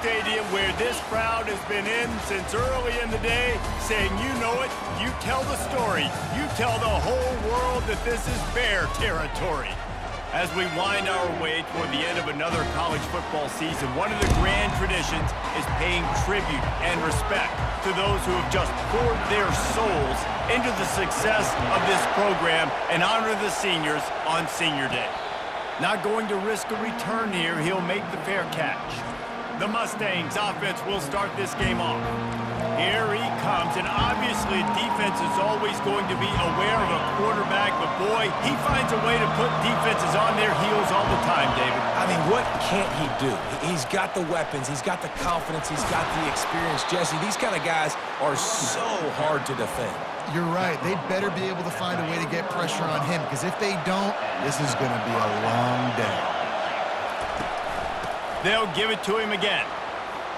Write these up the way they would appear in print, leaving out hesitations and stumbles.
stadium where this crowd has been in since early in the day, saying, you know it, you tell the story, you tell the whole world that this is Bear territory. As we wind our way toward the end of another college football season, one of the grand traditions is paying tribute and respect to those who have just poured their souls into the success of this program and honor the seniors on Senior Day. Not going to risk a return here, he'll make the fair catch. The Mustangs offense will start this game off. Here he comes, and obviously defense is always going to be aware of a quarterback, but boy, he finds a way to put defenses on their heels all the time, David. I mean, what can't he do? He's got the weapons, he's got the confidence, he's got the experience. Jesse, these kind of guys are so hard to defend. You're right. They better be able to find a way to get pressure on him, because if they don't, this is going to be a long day. They'll give it to him again.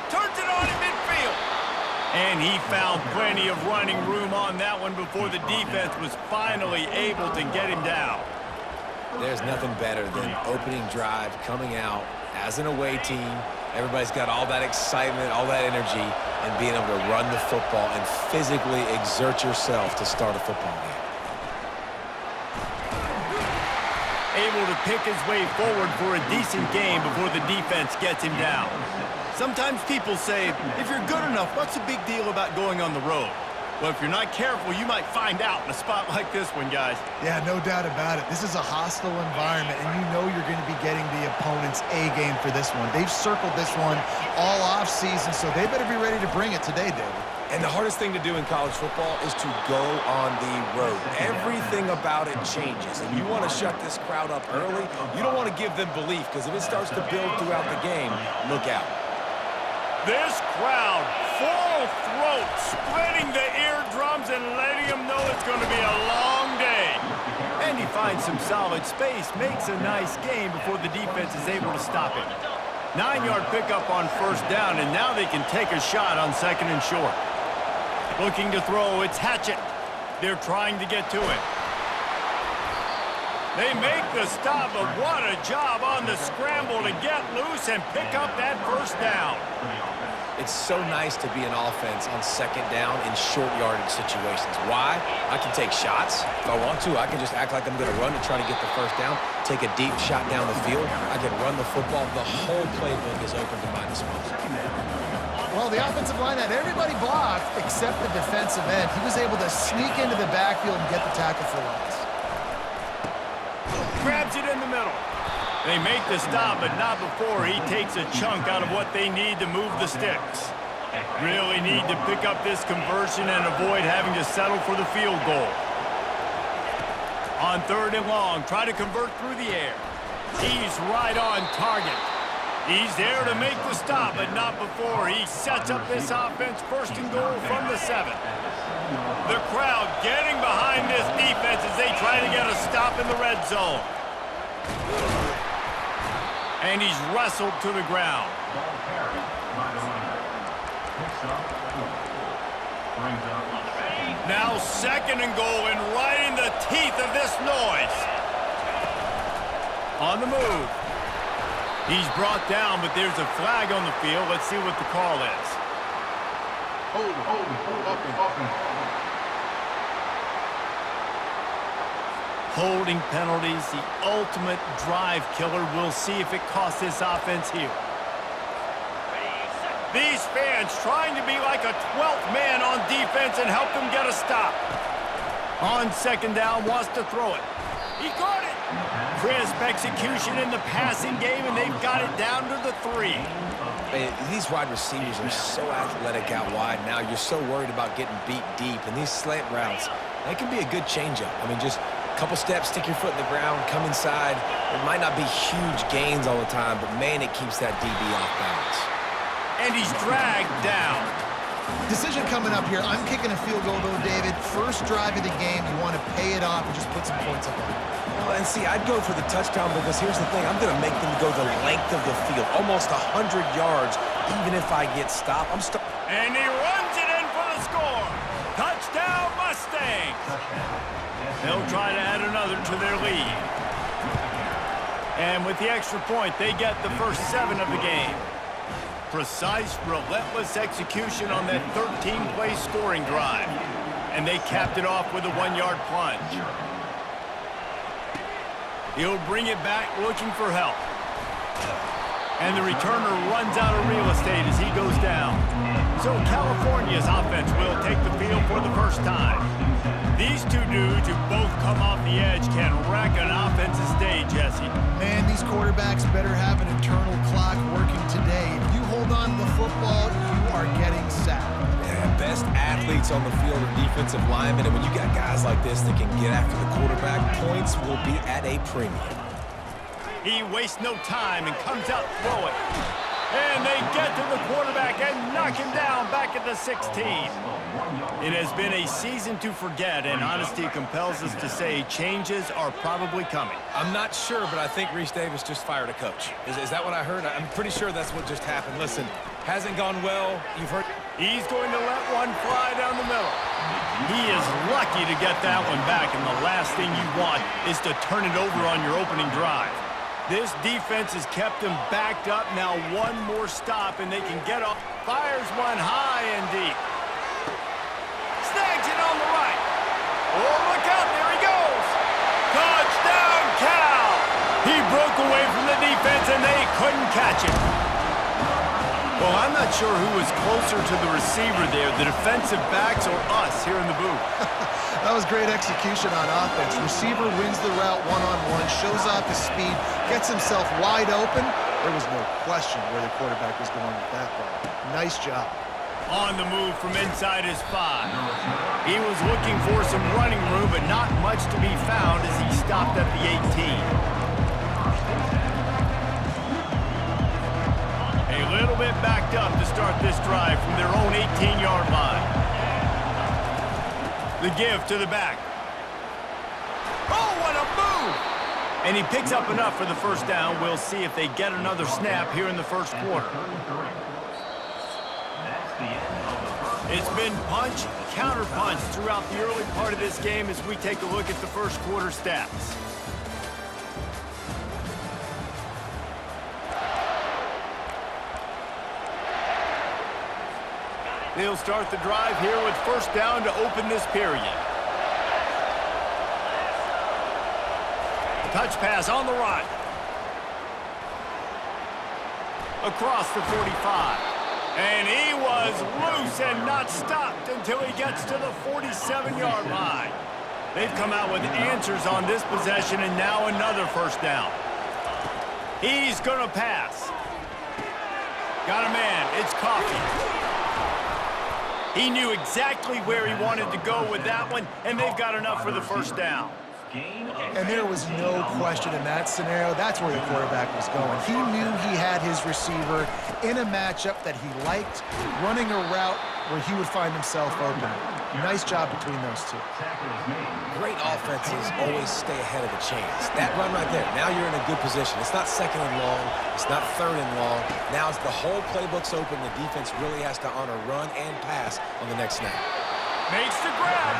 Turns it on in midfield. And he found plenty of running room on that one before the defense was finally able to get him down. There's nothing better than opening drive, coming out as an away team. Everybody's got all that excitement, all that energy, and being able to run the football and physically exert yourself to start a football game. Able to pick his way forward for a decent game before the defense gets him down. Sometimes people say, if you're good enough, what's the big deal about going on the road? Well, if you're not careful, you might find out in a spot like this one, guys. Yeah, no doubt about it. This is a hostile environment, and you know you're going to be getting the opponent's A-game for this one. They've circled this one all off-season, so they better be ready to bring it today, David. And the hardest thing to do in college football is to go on the road. Everything about it changes, and you want to shut this crowd up early. You don't want to give them belief, because if it starts to build throughout the game, look out. This crowd, full throat, splitting the eardrums and letting them know it's going to be a long day. And he finds some solid space, makes a nice game before the defense is able to stop him. 9-yard pickup on first down, and now they can take a shot on second and short. Looking to throw, it's Hatchett. They're trying to get to it. They make the stop, but what a job on the scramble to get loose and pick up that first down. It's so nice to be an offense on second down in short yardage situations. Why? I can take shots. If I want to, I can just act like I'm going to run and try to get the first down, take a deep shot down the field. I can run the football. The whole playbook is open to my disposal. Well, the offensive line had everybody blocked except the defensive end. He was able to sneak into the backfield and get the tackle for loss. Grabs it in the middle. They make the stop, but not before he takes a chunk out of what they need to move the sticks. Really need to pick up this conversion and avoid having to settle for the field goal. On third and long, try to convert through the air. He's right on target. He's there to make the stop, but not before he sets up this offense first and goal from the 7. The crowd getting behind this defense as they try to get a stop in the red zone. And he's wrestled to the ground. Now second and goal, and right in the teeth of this noise. On the move. He's brought down, but there's a flag on the field. Let's see what the call is. Holding penalties, the ultimate drive killer. We'll see if it costs this offense here. These fans trying to be like a 12th man on defense and help them get a stop. On second down, wants to throw it. He caught it. Crisp execution in the passing game, and they've got it down to the 3. Man, these wide receivers are so athletic out wide now. You're so worried about getting beat deep, and these slant routes, that can be a good changeup. I mean, just couple steps, stick your foot in the ground, come inside. It might not be huge gains all the time, but man, it keeps that DB off balance. And he's dragged down. Decision coming up here. I'm kicking a field goal, though, David. First drive of the game, you want to pay it off and just put some points up on it. Well, and see, I'd go for the touchdown because here's the thing. I'm going to make them go the length of the field, almost 100 yards, even if I get stopped. And he runs it in for the score. Touchdown, Mustangs. They'll try to add another to their lead. And with the extra point, they get the first 7 of the game. Precise, relentless execution on that 13-play scoring drive. And they capped it off with a 1-yard plunge. He'll bring it back looking for help. And the returner runs out of real estate as he goes down. So California's offense will take the field for the first time. These two dudes who both come off the edge can rack an offensive day, Jesse. Man, these quarterbacks better have an internal clock working today. If you hold on to the football, you are getting sacked. Yeah, best athletes on the field are defensive linemen, and when you got guys like this that can get after the quarterback, points will be at a premium. He wastes no time and comes out throwing. And they get to the quarterback and knock him down back at the 16. It has been a season to forget, and honesty compels us to say changes are probably coming. I'm not sure, but I think Reese Davis just fired a coach. Is that what I heard? I'm pretty sure that's what just happened. Listen, hasn't gone well. You've heard. He's going to let one fly down the middle. He is lucky to get that one back, and the last thing you want is to turn it over on your opening drive. This defense has kept them backed up. Now one more stop, and they can get off. Fires one high and deep. Snags it on the right. Oh, look out. There he goes. Touchdown, Cal. He broke away from the defense, and they couldn't catch him. Well, I'm not sure who was closer to the receiver there, the defensive backs or us here in the booth. That was great execution on offense. Receiver wins the route one-on-one, shows off his speed, gets himself wide open. There was no question where the quarterback was going with that ball. Nice job. On the move from inside his 5. He was looking for some running room, but not much to be found as he stopped at the 18. A little bit backed up to start this drive from their own 18-yard line. The give to the back. Oh, what a move! And he picks up enough for the first down. We'll see if they get another snap here in the first quarter. It's been punch, counter punch throughout the early part of this game as we take a look at the first quarter stats. They'll start the drive here with first down to open this period. Touch pass on the run. Across the 45. And he was loose and not stopped until he gets to the 47-yard line. They've come out with answers on this possession, and now another first down. He's going to pass. Got a man. It's Coffee. He knew exactly where he wanted to go with that one, and they've got enough for the first down. And there was no question in that scenario. That's where the quarterback was going. He knew he had his receiver in a matchup that he liked, running a route where he would find himself open. Nice job between those two. Great offenses always stay ahead of the chains. That run right there, now you're in a good position. It's not second and long. It's not third and long. Now it's the whole playbook's open. The defense really has to honor run and pass on the next snap. Makes the grab.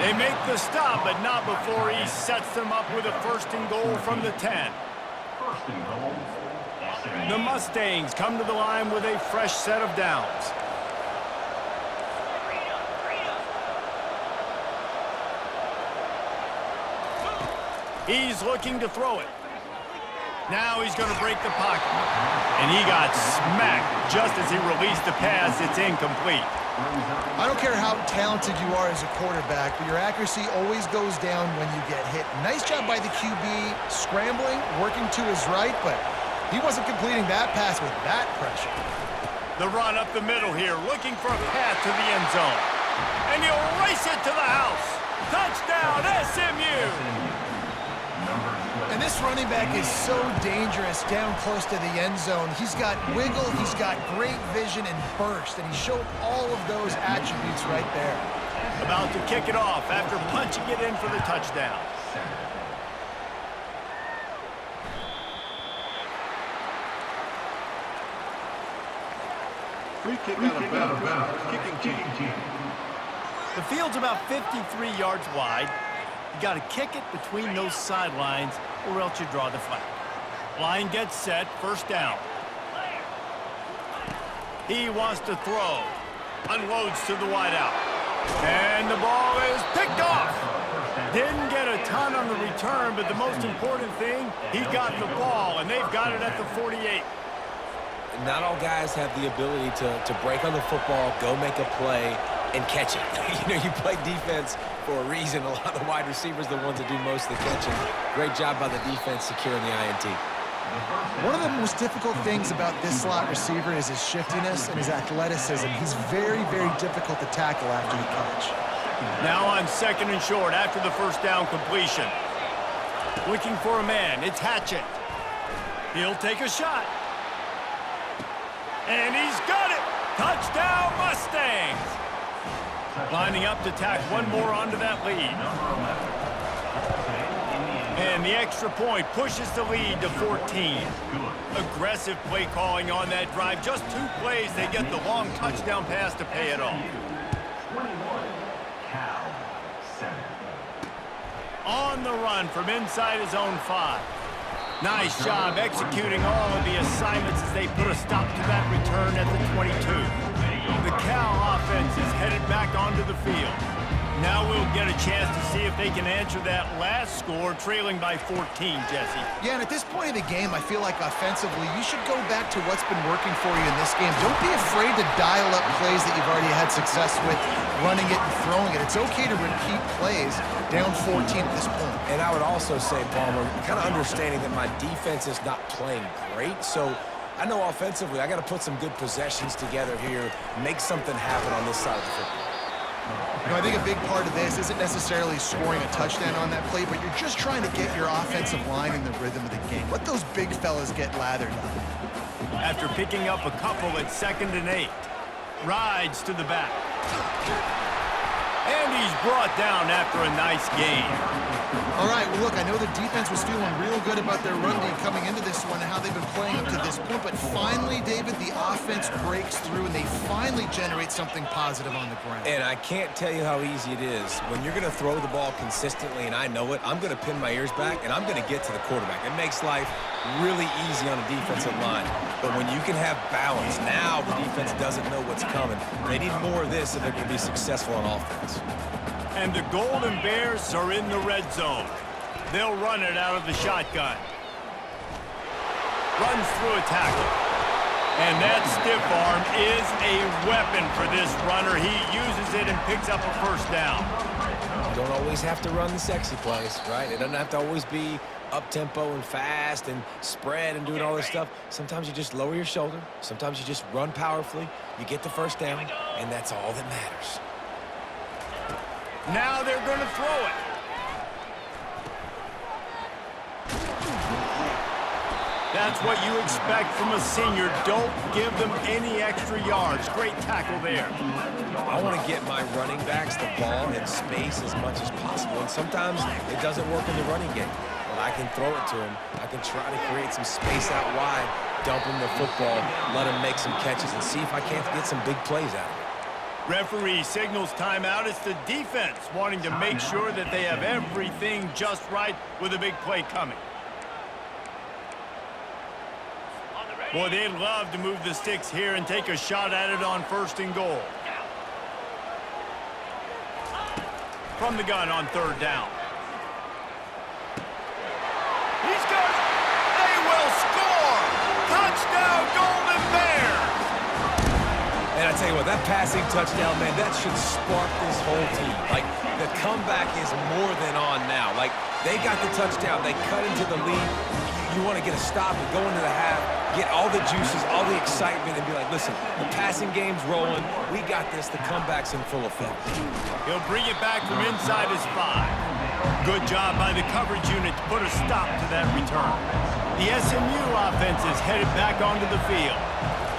They make the stop, but not before he sets them up with a first and goal from the 10. The Mustangs come to the line with a fresh set of downs. He's looking to throw it. Now he's going to break the pocket. And he got smacked just as he released the pass. It's incomplete. I don't care how talented you are as a quarterback, but your accuracy always goes down when you get hit. Nice job by the QB scrambling, working to his right, but he wasn't completing that pass with that pressure. The run up the middle here, looking for a path to the end zone. And he'll race it to the house. Touchdown, SMU! And this running back is so dangerous down close to the end zone. He's got wiggle, he's got great vision and burst, and he showed all of those attributes right there. About to kick it off after punching it in for the touchdown. Free kick out of bounds. Kicking team. The field's about 53 yards wide. You got to kick it between those sidelines or else you draw the flag. Line gets set, first down. He wants to throw. Unloads to the wideout. And the ball is picked off. Didn't get a ton on the return, but the most important thing, he got the ball, and they've got it at the 48. Not all guys have the ability to break on the football, go make a play, and catch it. You know, you play defense for a reason. A lot of the wide receivers are the ones that do most of the catching. Great job by the defense securing the INT. One of the most difficult things about this slot receiver is his shiftiness and his athleticism. He's very, very difficult to tackle after the catch. Now on 2nd and short after the first down completion. Looking for a man. It's Hatchett. He'll take a shot. And he's got it. Touchdown, Mustangs. Lining up to tack one more onto that lead. And the extra point pushes the lead to 14. Aggressive play calling on that drive. Just 2 plays, they get the long touchdown pass to pay it off. On the run from inside his own 5. Nice job executing all of the assignments as they put a stop to that return at the 22. The Cal offense is headed back onto the field. Now we'll get a chance to see if they can answer that last score, trailing by 14, Jesse. Yeah, and at this point of the game, I feel like offensively, you should go back to what's been working for you in this game. Don't be afraid to dial up plays that you've already had success with, running it and throwing it. It's okay to repeat plays down 14 at this point. And I would also say, Palmer, kind of understanding that my defense is not playing great, so I know offensively I got to put some good possessions together here, make something happen on this side of the football. You know, I think a big part of this isn't necessarily scoring a touchdown on that play, but you're just trying to get your offensive line in the rhythm of the game. Let those big fellas get lathered up. After picking up a couple at 2nd and 8, rides to the back. And he's brought down after a nice gain. All right, well, look, I know the defense was feeling real good about their run D coming into this one and how they've been playing up to this point, but finally, David, the offense breaks through and they finally generate something positive on the ground. And I can't tell you how easy it is. When you're going to throw the ball consistently, and I know it, I'm going to pin my ears back, and I'm going to get to the quarterback. It makes life really easy on a defensive line. But when you can have balance, now the defense doesn't know what's coming. They need more of this if they're going to be successful on offense. And the Golden Bears are in the red zone. They'll run it out of the shotgun. Runs through a tackle. And that stiff arm is a weapon for this runner. He uses it and picks up a first down. You don't always have to run the sexy plays, right? It doesn't have to always be up-tempo and fast and spread and doing all this stuff. Sometimes you just lower your shoulder. Sometimes you just run powerfully. You get the first down, and that's all that matters. Now they're going to throw it. That's what you expect from a senior. Don't give them any extra yards. Great tackle there. I want to get my running backs the ball in space as much as possible, and sometimes it doesn't work in the running game. But I can throw it to them. I can try to create some space out wide, dump them the football, let them make some catches, and see if I can't get some big plays out of it. Referee signals timeout. It's the defense wanting to make sure that they have everything just right with a big play coming. Boy, they'd love to move the sticks here and take a shot at it on 1st and goal. From the gun on 3rd down. He's got it. They will score. Touchdown, Golden Bears. And I tell you what, that passing touchdown, man, that should spark this whole team. Like, the comeback is more than on now. Like, they got the touchdown. They cut into the lead. You want to get a stop and go into the half, get all the juices, all the excitement, and be like, listen, the passing game's rolling. We got this. The comeback's in full effect. He'll bring it back from inside his 5. Good job by the coverage unit to put a stop to that return. The SMU offense is headed back onto the field.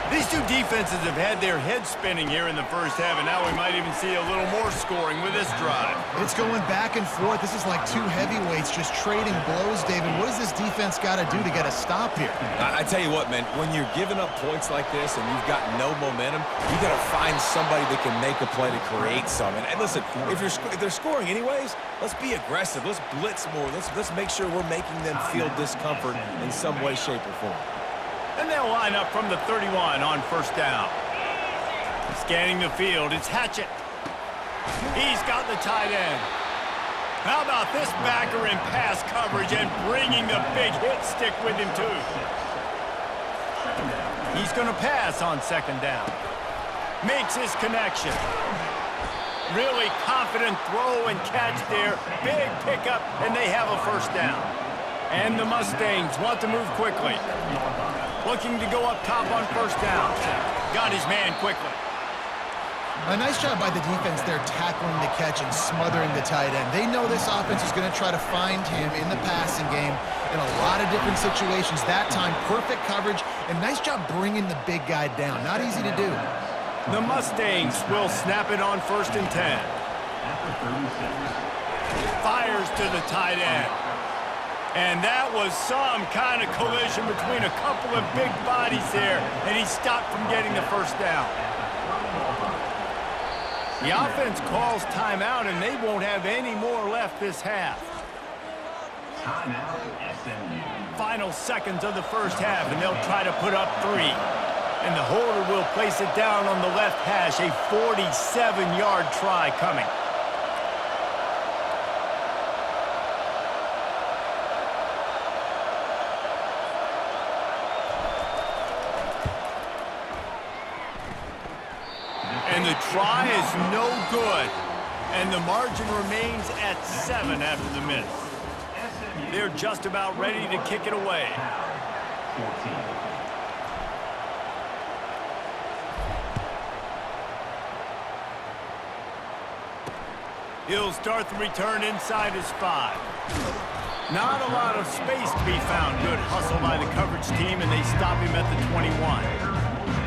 These two defenses have had their heads spinning here in the first half, and now we might even see a little more scoring with this drive. It's going back and forth. This is like two heavyweights just trading blows, David. What does this defense got to do to get a stop here? I tell you what, man, when you're giving up points like this and you've got no momentum, you got to find somebody that can make a play to create some. And listen, if they're scoring anyways, let's be aggressive. Let's blitz more. Let's make sure we're making them feel discomfort in some way, shape, or form. And they'll line up from the 31 on 1st down. Scanning the field, it's Hatchett. He's got the tight end. How about this backer in pass coverage and bringing the big hit stick with him too? He's going to pass on second down. Makes his connection. Really confident throw and catch there. Big pickup, and they have a first down. And the Mustangs want to move quickly. Looking to go up top on first down. Got his man quickly. A nice job by the defense there tackling the catch and smothering the tight end. They know this offense is going to try to find him in the passing game in a lot of different situations. That time, perfect coverage, and nice job bringing the big guy down. Not easy to do. The Mustangs will snap it on 1st and 10. Fires to the tight end. And that was some kind of collision between a couple of big bodies there, and he stopped from getting the first down. The offense calls timeout, and they won't have any more left this half. Timeout, SMU. Final seconds of the first half, and they'll try to put up 3. And the holder will place it down on the left hash, a 47-yard try coming. And the try is no good. And the margin remains at 7 after the miss. They're just about ready to kick it away. 14. He'll start the return inside his 5. Not a lot of space to be found. Good hustle by the coverage team, and they stop him at the 21.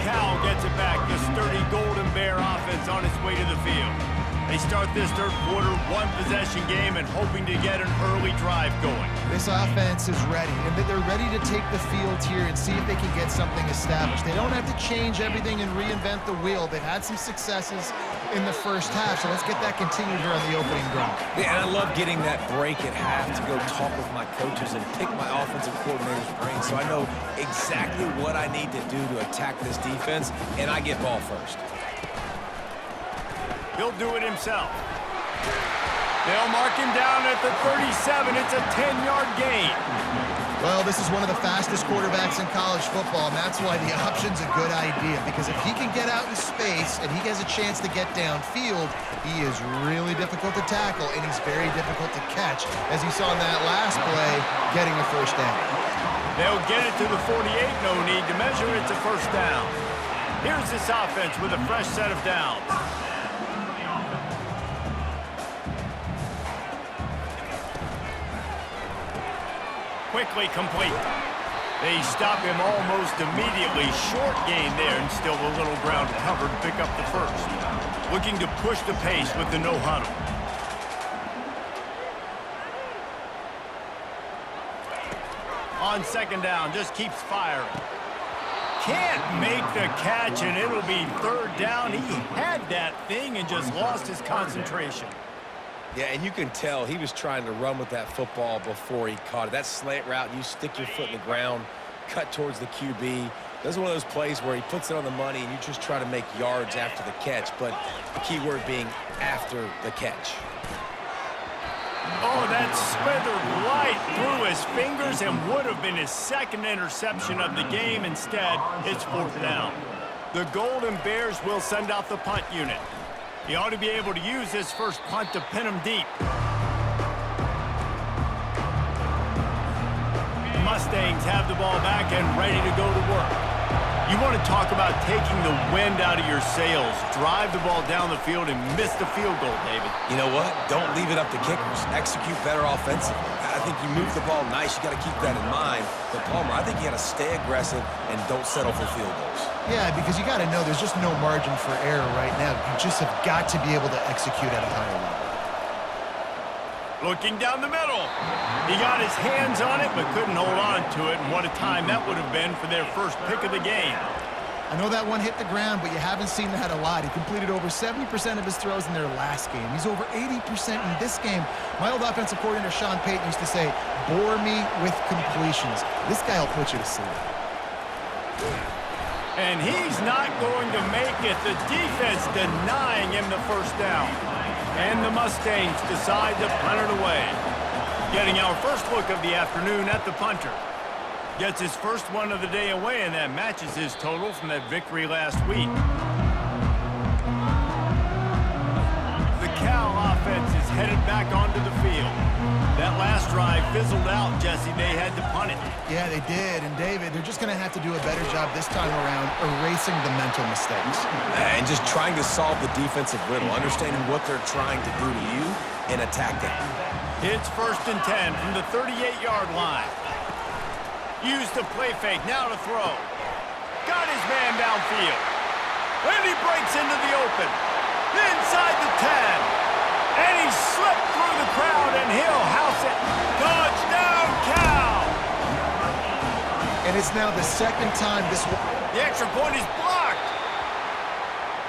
Cal gets it back. The sturdy Golden Bear offense on its way to the field. They start this third quarter, one-possession game, and hoping to get an early drive going. This offense is ready, and they're ready to take the field here and see if they can get something established. They don't have to change everything and reinvent the wheel. They've had some successes in the first half, so let's get that continued here on the opening drive. Yeah, and I love getting that break at half to go talk with my coaches and pick my offensive coordinator's brain so I know exactly what I need to do to attack this defense, and I get ball first. He'll do it himself. They'll mark him down at the 37. It's a 10-yard gain. Well, this is one of the fastest quarterbacks in college football, and that's why the option's a good idea, because if he can get out in space and he has a chance to get downfield, he is really difficult to tackle, and he's very difficult to catch, as you saw in that last play, getting a first down. They'll get it to the 48. No need to measure. It's a first down. Here's this offense with a fresh set of downs. Quickly complete. They stop him almost immediately. Short gain there, and still a little ground covered to pick up the first. Looking to push the pace with the no huddle. On second down, just keeps firing. Can't make the catch, and it'll be third down. He had that thing and just lost his concentration. Yeah, and you can tell he was trying to run with that football before he caught it. That slant route, you stick your foot in the ground, cut towards the QB. This is one of those plays where he puts it on the money and you just try to make yards after the catch, but the key word being after the catch. Oh, that slithered right through his fingers and would have been his second interception of the game. Instead, it's fourth down. The Golden Bears will send out the punt unit. He ought to be able to use his first punt to pin him deep. The Mustangs have the ball back and ready to go to work. You want to talk about taking the wind out of your sails. Drive the ball down the field and miss the field goal, David. You know what? Don't leave it up to kickers. Execute better offensively. I think you move the ball nice. You got to keep that in mind. But Palmer, I think you got to stay aggressive and don't settle for field goals. Yeah, because you got to know there's just no margin for error right now. You just have got to be able to execute at a higher level. Looking down the middle. He got his hands on it, but couldn't hold on to it. And what a time that would have been for their first pick of the game. I know that one hit the ground, but you haven't seen that a lot. He completed over 70% of his throws in their last game. He's over 80% in this game. My old offensive coordinator, Sean Payton, used to say, bore me with completions. This guy will put you to sleep. And he's not going to make it. The defense denying him the first down. And the Mustangs decide to punt it away. Getting our first look of the afternoon at the punter. Gets his first one of the day away, and that matches his total from that victory last week. The Cal offense is headed back onto the field. That last drive fizzled out, Jesse. They had to punt it. Yeah, they did. And, David, they're just going to have to do a better job this time around erasing the mental mistakes. And just trying to solve the defensive riddle, understanding what they're trying to do to you and attack them. It's 1st and 10 from the 38-yard line. Used the play fake, now to throw. Got his man downfield. And he breaks into the open. Inside the 10. And he slipped through the crowd, and he'll house it. Touchdown, Cal! And it's now the second time this... The extra point is blocked.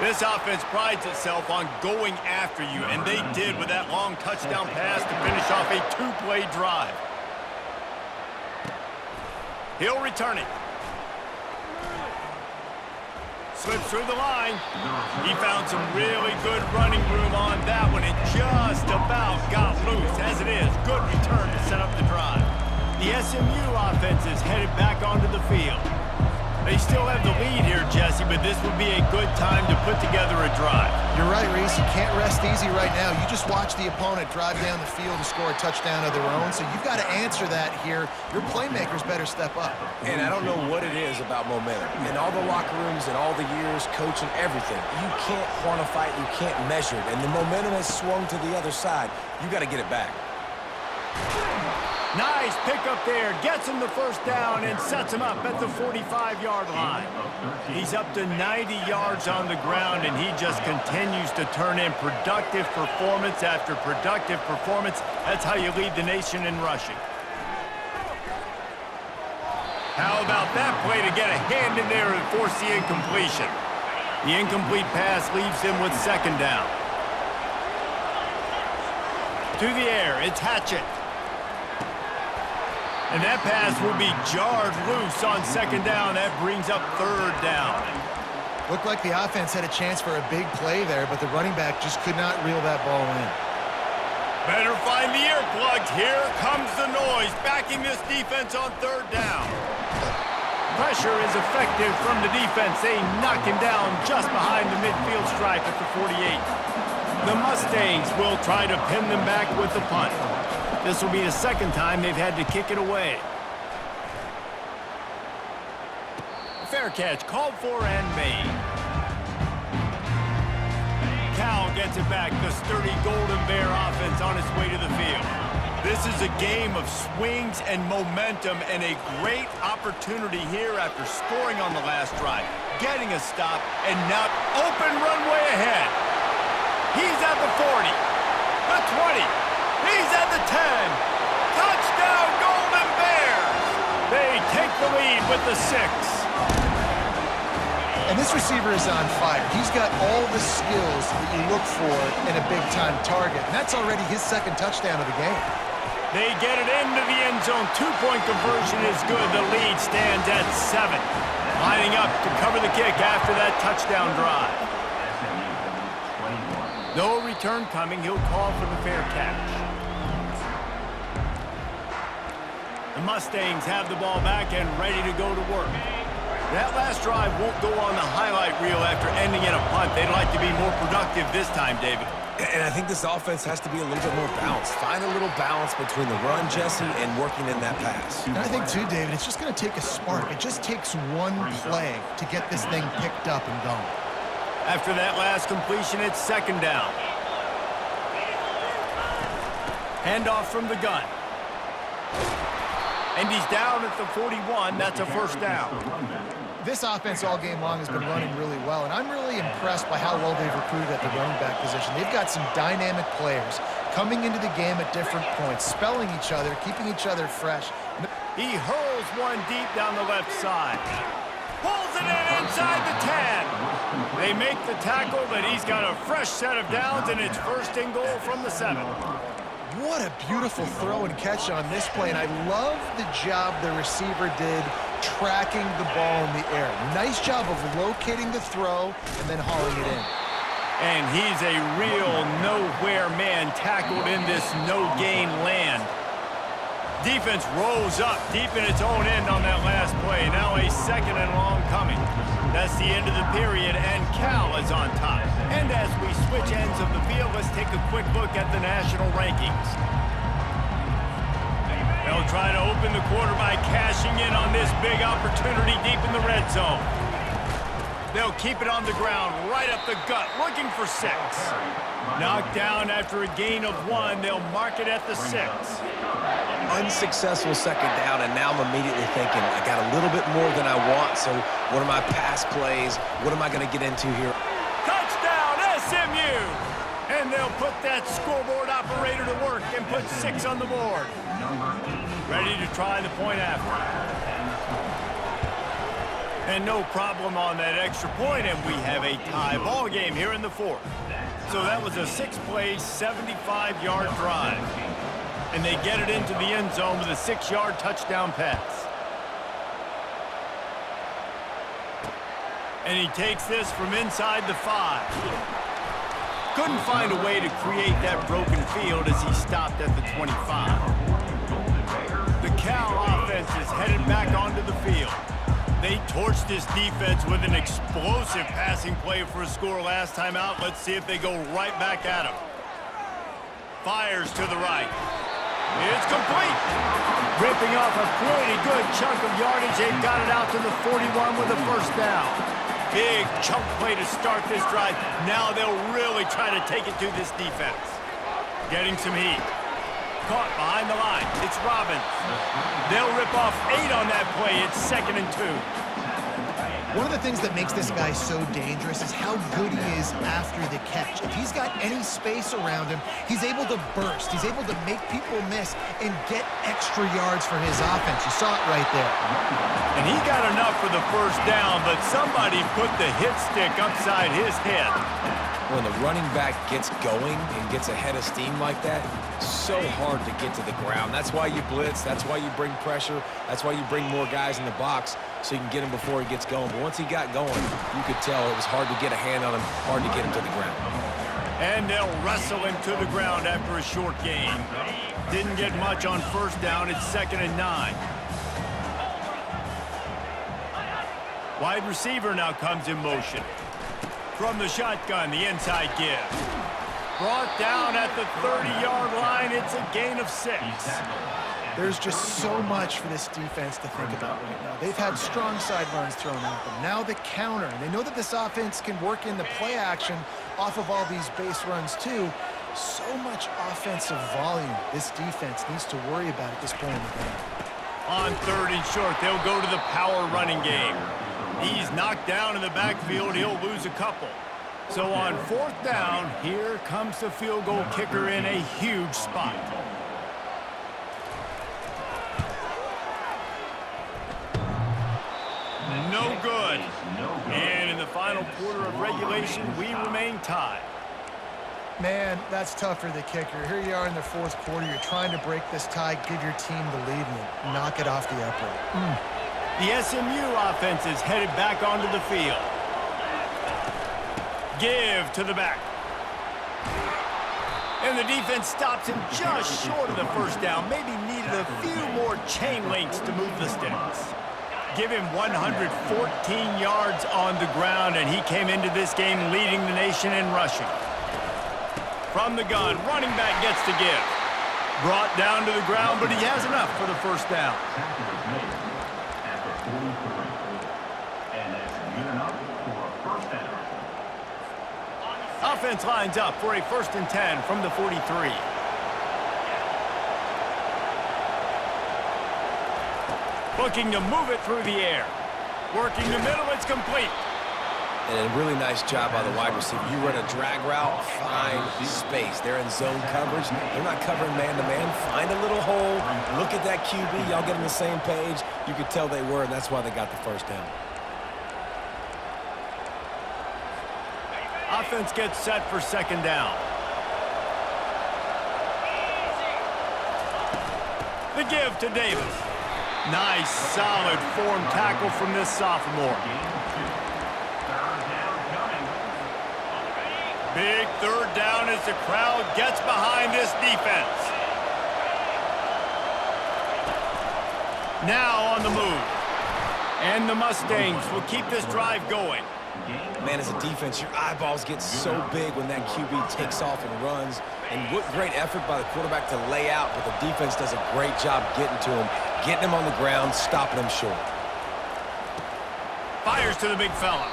This offense prides itself on going after you, and they did with that long touchdown pass to finish off a 2-play drive. He'll return it. Slips through the line. He found some really good running room on that one. It just about got loose. As it is, good return to set up the drive. The SMU offense is headed back onto the field. They still have the lead here, Jesse, but this would be a good time to put together a drive. You're right, Reese. You can't rest easy right now. You just watch the opponent drive down the field and score a touchdown of their own, so you've got to answer that here. Your playmakers better step up. And I don't know what it is about momentum. In all the locker rooms and all the years, coaching, everything, you can't quantify it, you can't measure it. And the momentum has swung to the other side. You got to get it back. Nice pickup there. Gets him the first down and sets him up at the 45-yard line. He's up to 90 yards on the ground, and he just continues to turn in productive performance after productive performance. That's how you lead the nation in rushing. How about that play to get a hand in there and force the incompletion? The incomplete pass leaves him with 2nd down. To the air, it's Hatchett. And that pass will be jarred loose on 2nd down. That brings up 3rd down. Looked like the offense had a chance for a big play there, but the running back just could not reel that ball in. Better find the earplugs. Here comes the noise, backing this defense on 3rd down. Pressure is effective from the defense. They knock him down just behind the midfield stripe at the 48. The Mustangs will try to pin them back with the punt. This will be the 2nd time they've had to kick it away. Fair catch called for and made. Cal gets it back. The sturdy Golden Bear offense on its way to the field. This is a game of swings and momentum, and a great opportunity here after scoring on the last drive, getting a stop, and now open runway ahead. He's at the 40, the 20. He's at the 10. Touchdown, Golden Bears! They take the lead with the 6. And this receiver is on fire. He's got all the skills that you look for in a big-time target. And that's already his 2nd touchdown of the game. They get it into the end zone. 2-point conversion is good. The lead stands at 7. Lining up to cover the kick after that touchdown drive. No return coming. He'll call for the fair catch. The Mustangs have the ball back and ready to go to work. That last drive won't go on the highlight reel after ending in a punt. They'd like to be more productive this time, David. And I think this offense has to be a little bit more balanced. Find a little balance between the run, Jesse, and working in that pass. And I think, too, David, it's just going to take a spark. It just takes one play to get this thing picked up and going. After that last completion, it's 2nd down. Handoff from the gun. And he's down at the 41. That's a 1st down. This offense all game long has been running really well, and I'm really impressed by how well they've recruited at the running back position. They've got some dynamic players coming into the game at different points, spelling each other, keeping each other fresh. He hurls one deep down the left side. Pulls it in inside the 10. They make the tackle, but he's got a fresh set of downs, and it's 1st and goal from the 7. What a beautiful throw and catch on this play, and I love the job the receiver did tracking the ball in the air. Nice job of locating the throw and then hauling it in. And he's a real nowhere man tackled in this no-gain land. Defense rolls up deep in its own end on that last play. Now a second and long coming. That's the end of the period, and Cal is on top. And as we switch ends of the field, let's take a quick look at the national rankings. They'll try to open the quarter by cashing in on this big opportunity deep in the red zone. They'll keep it on the ground, right up the gut, looking for 6. Knocked down after a gain of 1, they'll mark it at the 6. Unsuccessful second down, and now I'm immediately thinking, I got a little bit more than I want, so what are my pass plays? What am I going to get into here? Touchdown, SMU! And they'll put that scoreboard operator to work and put 6 on the board. Ready to try the point after. And no problem on that extra point, and we have a tie ball game here in the 4th. So that was a 6-play, 75-yard drive. And they get it into the end zone with a 6-yard touchdown pass. And he takes this from inside the 5. Couldn't find a way to create that broken field as he stopped at the 25. The Cal offense is headed back onto the field. They torched this defense with an explosive passing play for a score last time out. Let's see if they go right back at him. Fires to the right. It's complete. Ripping off a pretty good chunk of yardage. They've got it out to the 41 with a first down. Big chunk play to start this drive. Now they'll really try to take it to this defense. Getting some heat. Caught behind the line. It's Robbins. They'll rip off 8 on that play. It's 2nd and 2. One of the things that makes this guy so dangerous is how good he is after the catch. If he's got any space around him, he's able to burst. He's able to make people miss and get extra yards for his offense. You saw it right there. And he got enough for the first down, but somebody put the hit stick upside his head. When the running back gets going and gets ahead of steam like that, so hard to get to the ground. That's why you blitz. That's why you bring pressure. That's why you bring more guys in the box so you can get him before he gets going. But once he got going, you could tell it was hard to get a hand on him, hard to get him to the ground. And they'll wrestle him to the ground after a short gain. Didn't get much on first down. It's 2nd and 9. Wide receiver now comes in motion. From the shotgun, the inside give. Brought down at the 30-yard line. It's a gain of 6. There's just so much for this defense to think about right now. They've had strong side runs thrown at them. Now the counter. And they know that this offense can work in the play action off of all these base runs too. So much offensive volume this defense needs to worry about at this point in the game. On 3rd and short, they'll go to the power running game. He's knocked down in the backfield. He'll lose a couple. So on 4th down, here comes the field goal kicker in a huge spot. No good. And in the final quarter of regulation, we remain tied. Man, that's tough for the kicker. Here you are in the 4th quarter. You're trying to break this tie, give your team the lead, and knock it off the upright. The SMU offense is headed back onto the field. Give to the back. And the defense stops him just short of the first down. Maybe needed a few more chain links to move the sticks. Give him 114 yards on the ground, and he came into this game leading the nation in rushing. From the gun, running back gets to give. Brought down to the ground, but he has enough for the first down. Offense lines up for a 1st and 10 from the 43. Looking to move it through the air. Working the middle, it's complete. And a really nice job by the wide receiver. You run a drag route, find space. They're in zone coverage. They're not covering man-to-man. Find a little hole. Look at that QB. Y'all get on the same page. You could tell they were, and that's why they got the first down. Offense gets set for 2nd down. The give to Davis. Nice, solid form tackle from this sophomore. Big third down as the crowd gets behind this defense. Now on the move. And the Mustangs will keep this drive going. Man, as a defense, your eyeballs get so big when that QB takes off and runs. And what great effort by the quarterback to lay out, but the defense does a great job getting to him, getting him on the ground, stopping him short. Fires to the big fella.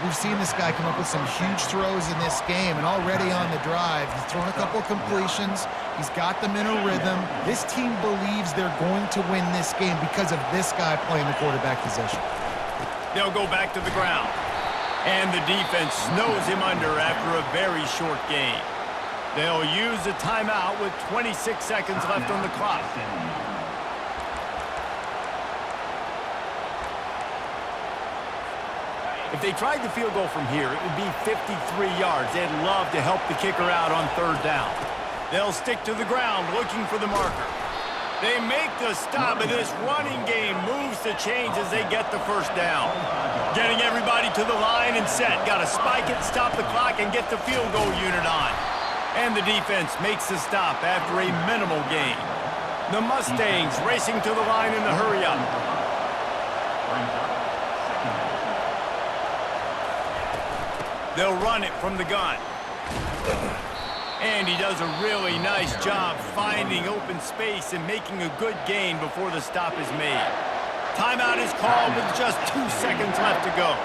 We've seen this guy come up with some huge throws in this game, and already on the drive, he's thrown a couple of completions. He's got them in a rhythm. This team believes they're going to win this game because of this guy playing the quarterback position. They'll go back to the ground. And the defense snows him under after a very short game. They'll use a timeout with 26 seconds left on the clock. If they tried the field goal from here, it would be 53 yards. They'd love to help the kicker out on third down. They'll stick to the ground looking for the marker. They make the stop, and this running game moves the chains as they get the first down. Getting everybody to the line and set. Got to spike it, stop the clock, and get the field goal unit on. And the defense makes the stop after a minimal gain. The Mustangs racing to the line in the hurry-up. They'll run it from the gun. And he does a really nice job finding open space and making a good gain before the stop is made. Timeout is called with just 2 seconds left to go.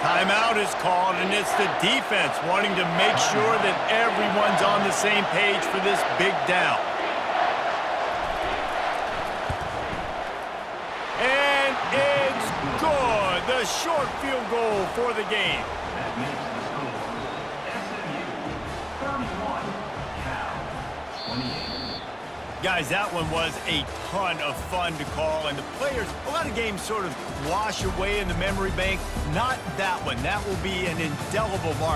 Timeout is called, and it's the defense wanting to make sure that everyone's on the same page for this big down. And it's good. The short field goal for the game. That makes the score SMU 31, Cal 28. Guys, that one was a ton of fun to call, and the players, a lot of games sort of wash away in the memory bank. Not that one. That will be an indelible mark.